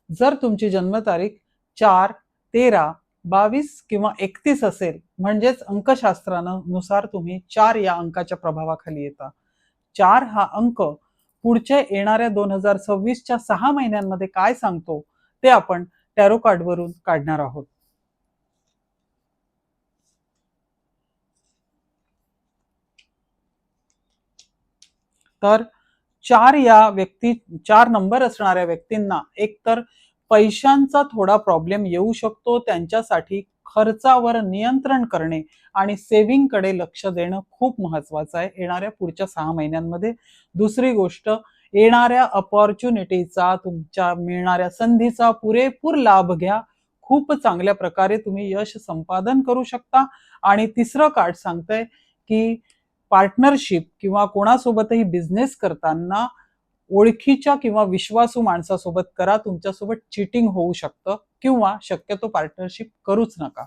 जर तुमची जन्मतारीख 4, 13, 22 किंवा 31 असेल, म्हणजेच अंकशास्त्रानुसार तुम्ही 4 या अंकाच्या प्रभावाखाली येता. 4 हा अंक पुढच्या येणाऱ्या 2026च्या 6 महिन्यांमध्ये काय सांगतो ते आपण टॅरो कार्डवरून काढणार आहोत. तर 4 नंबर असणाऱ्या व्यक्तींना एकतर पैशांचा थोडा प्रॉब्लेम येऊ शकतो, त्यांच्यासाठी खर्चावर नियंत्रण करणे आणि सेव्हिंग कडे लक्ष देणं खूप महत्वाचं आहे येणाऱ्या पुढच्या 6 महिन्यांमध्ये. दुसरी गोष्ट, येणाऱ्या अपॉर्च्युनिटीचा, तुमच्या मिळणाऱ्या संधीचा पुरेपूर लाभ घ्या. खूप चांगल्या प्रकारे तुम्ही यश संपादन करू शकता. आणि तिसरं कार्ड सांगतंय की पार्टनरशिप किंवा कोणासोबतही बिझनेस करताना ओळखीच्या किंवा विश्वासू माणसासोबत करा. तुमच्यासोबत चिटिंग होऊ शकतं किंवा शक्यतो पार्टनरशिप करूच नका.